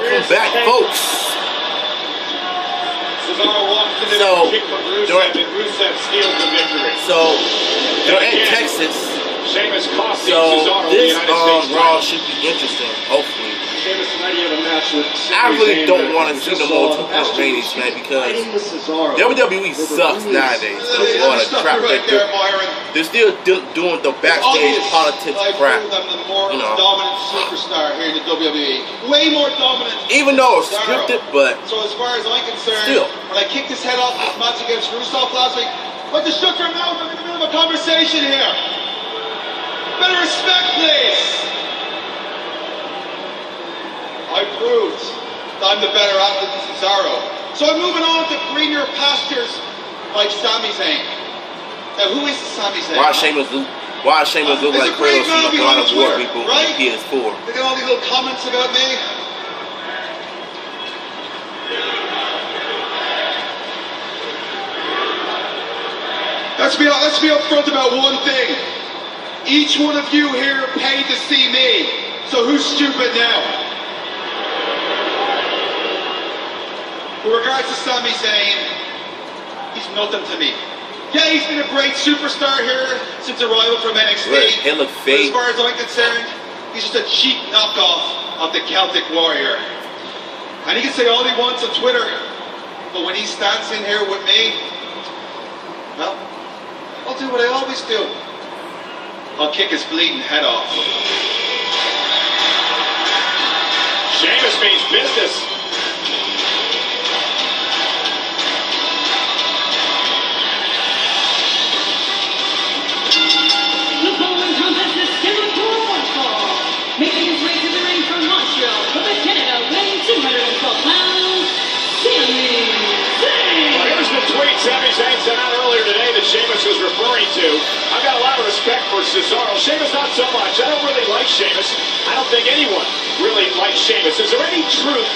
Welcome back, folks. So they're in Texas. So this Raw should be interesting, hopefully. I really don't want to see the multiple ratings, man, because WWE sucks nowadays. There's a lot of crap that they're still doing the backstage politics crap. You know, superstar here in the WWE. Way more dominant. Even though it's scripted, but so as far as I'm concerned, still. When I kicked his head off this match against Rusev last week, but just shut your mouth. I'm in the middle of a conversation here. Better respect, please. I proved that I'm the better athlete than Cesaro. So I'm moving on to greener pastures like Sami Zane. Now, who is Sami Zane? Why Shamus look like Kratos from the God of War people on PS4? They got all these little comments about me. Let's be upfront about one thing. Each one of you here paid to see me. So who's stupid now? With regards to Sami Zayn, he's nothing to me. Yeah, he's been a great superstar here since arrival from NXT. He look fake. As far as I'm concerned, he's just a cheap knockoff of the Celtic Warrior. And he can say all he wants on Twitter, but when he stands in here with me, well, I'll do what I always do. I'll kick his bleeding head off. Sheamus means business. Making his way to the ring from Montreal, Quebec, Canada, weighing 212 pounds, Sami Zayn. Well, here's the tweet Sami Zayn sent out earlier today that Sheamus was referring to. I've got a lot of respect for Cesaro. Sheamus not so much. I don't really like Sheamus. I don't think anyone really likes Sheamus. Is there any truth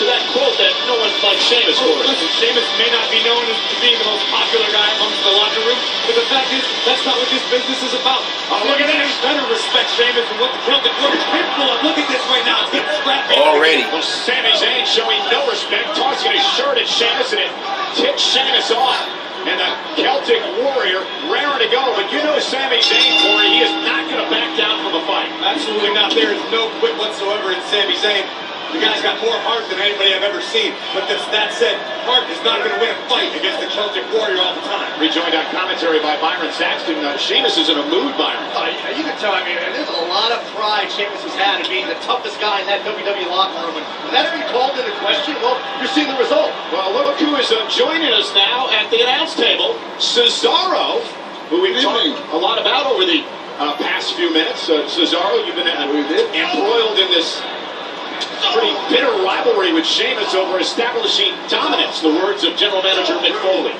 to that quote that no one likes Sheamus for? Listen, Sheamus may not be known as being the most popular guy amongst the locker room, but the fact is, that's not what this business is about. Oh, look at this. Better respect Sheamus and what the Celtic Warriors are capable of. Look at this right now. It's getting scrappy. Already. Well, Sami Zayn showing no respect, tossing his shirt at Sheamus, and it tips Sheamus off. And the Celtic Warrior raring to go. But you know Sami Zayn, Corey, he is not going to back down from a fight. Absolutely not. There is no quit whatsoever in Sami Zayn. The guy's got more heart than anybody I've ever seen. But that said, Hart is not going to win a fight against the Celtic Warrior all the time. Rejoined on commentary by Byron Saxton. Sheamus is in a mood, Byron. You can tell, I mean, there's a lot of pride Sheamus has had in being the toughest guy in that WWE locker room. And when that's been called into question, well, you're seeing the result. Well, look who is joining us now at the announce table. Cesaro, who we've talked a lot about over the past few minutes. Cesaro, you've been embroiled in this pretty bitter rivalry with Sheamus over establishing dominance, the words of General Manager Mick Foley.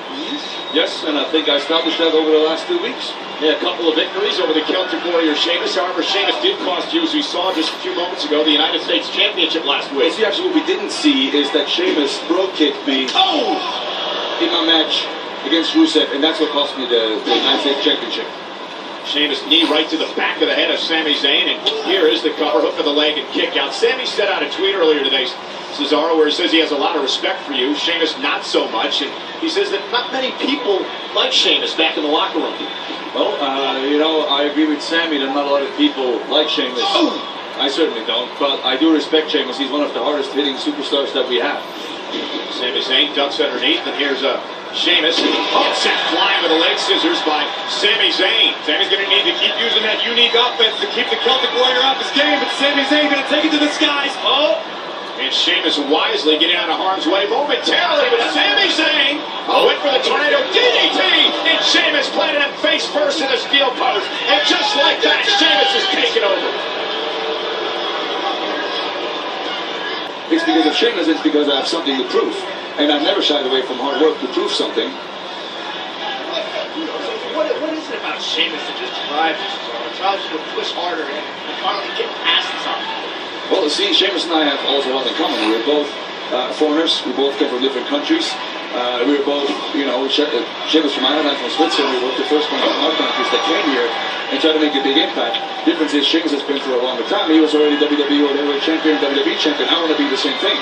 Yes, and I think I established that over the last 2 weeks. Yeah, a couple of victories over the Celtic Warrior Sheamus. However, Sheamus did cost you, as we saw just a few moments ago, the United States Championship last week. Well, see, actually, what we didn't see is that Sheamus bro-kicked me in my match against Rusev, and that's what cost me the United States Championship. Sheamus knee right to the back of the head of Sami Zayn, and here is the cover, hook of the leg and kick out. Sami sent out a tweet earlier today, Cesaro, where he says he has a lot of respect for you. Sheamus not so much, and he says that not many people like Sheamus back in the locker room. Well, you know, I agree with Sami that not a lot of people like Sheamus. I certainly don't, but I do respect Sheamus. He's one of the hardest hitting superstars that we have. Sami Zayn ducks underneath, and here's Sheamus. Sent flying with the leg scissors by Sami Zayn. Sami's going to need to keep using that unique offense to keep the Celtic Warrior off his game, but Sami Zayn going to take it to the skies. And Sheamus wisely getting out of harm's way momentarily, but Sami Zayn went for the tornado DDT, and Sheamus planted him face first in the steel post. And just like that, Sheamus is taken over. It's because of Sheamus, it's because I have something to prove. And I've never shied away from hard work to prove something. What is it about Sheamus that just drives you to push harder and finally get past something? Well, see, Sheamus and I have also one in common. We're both foreigners. We both come from different countries. We were both, Sheamus from Ireland, from Switzerland. We were both the first ones from our countries that came here and tried to make a big impact. Difference is Sheamus has been for a longer time. He was already WWE World Heavyweight Champion, WWE Champion. I want to be the same thing.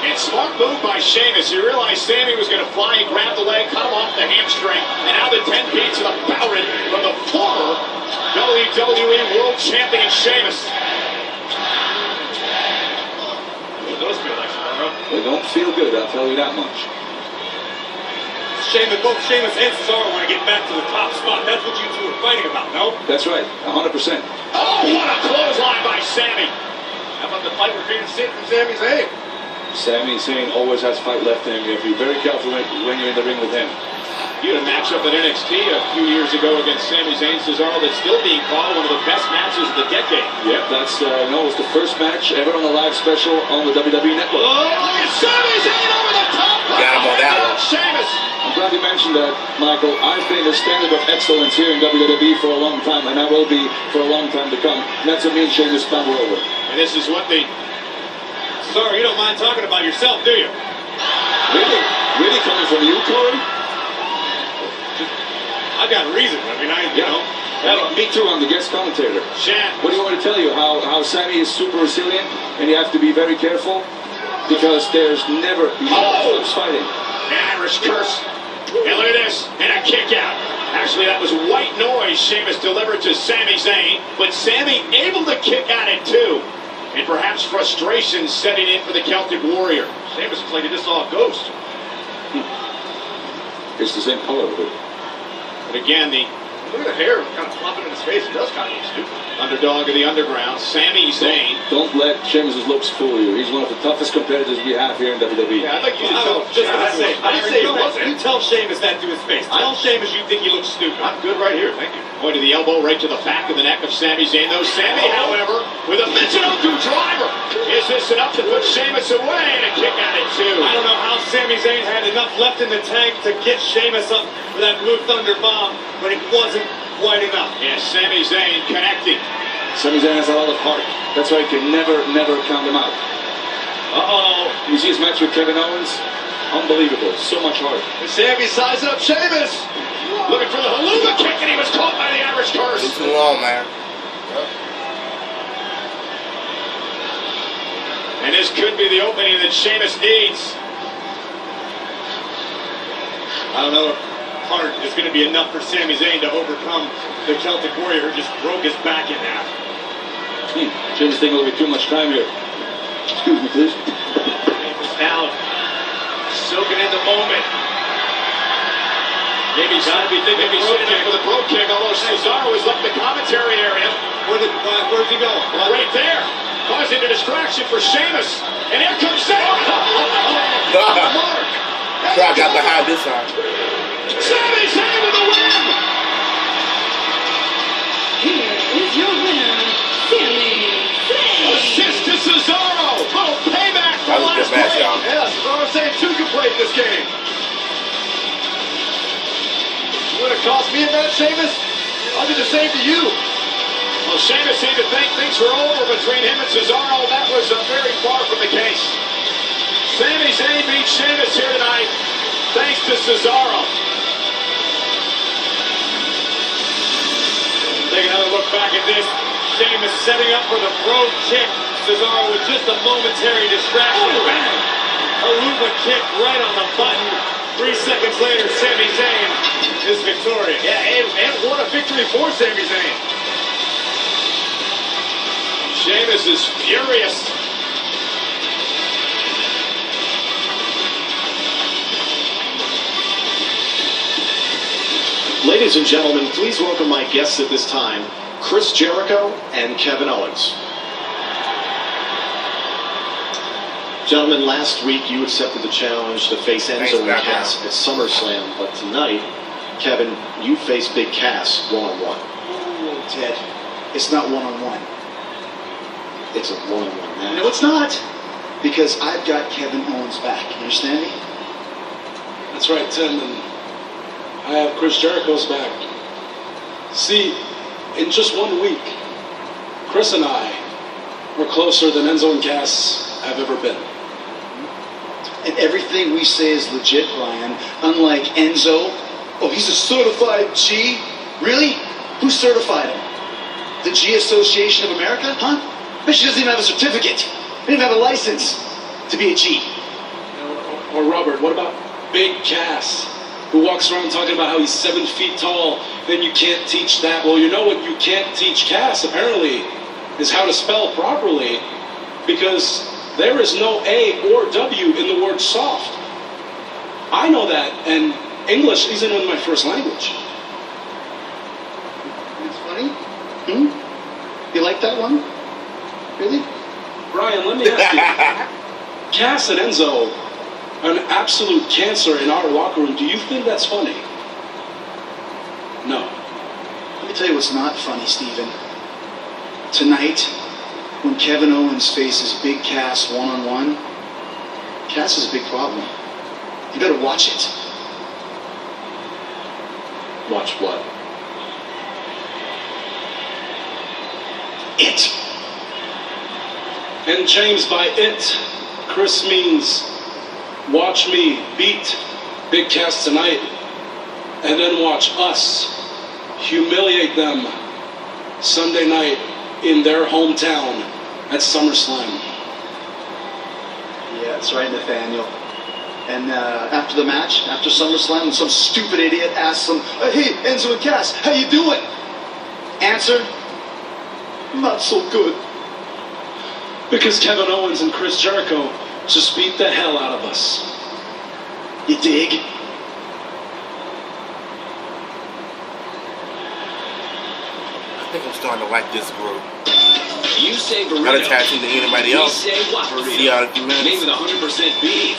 And smart move by Sheamus. You realize Sami was going to fly. He grabbed the leg, cut him off the hamstring, and now the 10 beats of the Bowden from the former WWE World Champion Sheamus. Those feel like tomorrow. They don't feel good, I'll tell you that much. Both Sheamus and Cesaro want to get back to the top spot. That's what you two are fighting about, no? That's right, 100%. Oh, what a clothesline by Sami. How about the fight we're going to see from Sami Zayn? Sami Zayn always has fight left in him. You have to be very careful when you're in the ring with him. You had a matchup at NXT a few years ago against Sami Zayn Cesaro that's still being called one of the best matches of the decade. Yep, that's it was the first match ever on a live special on the WWE Network. Oh, look at Sami Zayn over the top. Got him on that one. Sheamus. I'm glad you mentioned that, Michael. I've been a standard of excellence here in WWE for a long time, and I will be for a long time to come. And that's what me and Sheamus found over. And this is what the... Sorry, you don't mind talking about yourself, do you? Really? Really coming from you, Corey? I've got a reason. I mean, Me too, I'm the guest commentator. Shan. What do you want to tell you? How Sami is super resilient, and you have to be very careful because there's never stops fighting. An Irish curse. And look at this. And a kick out. Actually, that was white noise Sheamus delivered to Sami Zayn, but Sami able to kick out it too. And perhaps frustration setting in for the Celtic Warrior. Sheamus looks like he just saw a ghost. It's the same color of it. But again, the Look at the hair kind of flopping in his face. It does kind of look stupid. underdog of the underground, Sami Zayn. Don't let Sheamus' looks fool you. He's one of the toughest competitors we have here in WWE. Yeah, I'd like you to tell I didn't say it wasn't. You tell Sheamus that to his face. Tell Sheamus you think he looks stupid. I'm good right here. Thank you. Point of the elbow right to the back of the neck of Sami Zayn. Though Sami, however, with a Michinoku driver. Is this enough to put Sheamus away and a kick out at two? I don't know how Sami Zayn had enough left in the tank to get Sheamus up for that Blue Thunder bomb, but it wasn't quite enough. Yeah, Sami Zayn connecting. Sami Zayn has a lot of heart. That's why you can never count him out. Uh-oh. You see his match with Kevin Owens? Unbelievable. So much heart. Sami sizing up Sheamus. Looking for the haluva kick, and he was caught by the Irish curse. It's too long, man. And this could be the opening that Sheamus needs. I don't know if heart is going to be enough for Sami Zayn to overcome the Celtic Warrior who just broke his back in half. Sheamus taking a little bit too much time here. Excuse me, please. Sheamus now soaking in the moment. Maybe he's sitting there for the broke kick, although Cesaro has left the commentary area. Where's he going? Well, right there, causing a distraction for Sheamus. And here comes Zayn. Mark. I got behind this time. Sami Zayn with the win. Here is your winner, Sami Zayn. Assist to Cesaro. Little payback for That was a last good match, week. y'all. Yeah, Cesaro saying two can play this game. You want to cost me a match, Sheamus? I'll do the same to you. Well, Sheamus seemed to think things were over between him and Cesaro. That was very far from the case. Sami Zayn beats Sheamus here tonight, thanks to Cesaro. Take another look back at this. Sheamus setting up for the brogue kick. Cesaro with just a momentary distraction. Bang! Haluva kick right on the button. 3 seconds later, Sami Zayn is victorious. Yeah, and what a victory for Sami Zayn. Sheamus is furious. Ladies and gentlemen, please welcome my guests at this time, Chris Jericho and Kevin Owens. Gentlemen, last week you accepted the challenge to face Enzo and Cass at SummerSlam, but tonight, Kevin, you face Big Cass one-on-one. Oh, Ted, it's not one-on-one. It's a one-on-one match. No, it's not. Because I've got Kevin Owens back. You understand me? That's right, Tim, and I have Chris Jericho's back. See, in just 1 week, Chris and I were closer than Enzo and Cass have ever been. and everything we say is legit, Brian. Unlike Enzo. Oh, he's a certified G? Really? Who certified him? The G Association of America? Huh? But she doesn't even have a certificate. They don't even have a license to be a G. Or Robert, what about Big Cass, who walks around talking about how he's 7 feet tall, then you can't teach that? Well, you know what you can't teach Cass, apparently, is how to spell properly, because there is no A or W in the word soft. I know that, and English isn't in my first language. It's funny? You like that one? Really? Brian, let me ask you. Cass and Enzo, an absolute cancer in our locker room. Do you think that's funny? No. Let me tell you what's not funny, Steven. Tonight, when Kevin Owens faces Big Cass one-on-one, Cass is a big problem. You better watch it. Watch what? It. And James, by it, Chris means watch me beat Big Cass tonight, and then watch us humiliate them Sunday night in their hometown at SummerSlam. Yeah, that's right, Nathaniel. And after the match, after SummerSlam, some stupid idiot asks them, hey, Enzo and Cass, how you doing? Answer, not so good. Because Kevin Owens and Chris Jericho just beat the hell out of us. You dig? I think I'm starting to like this group. You say burrito. Not attaching to anybody else. We say what burrito? See y'all in a few minutes. Made with 100% beef.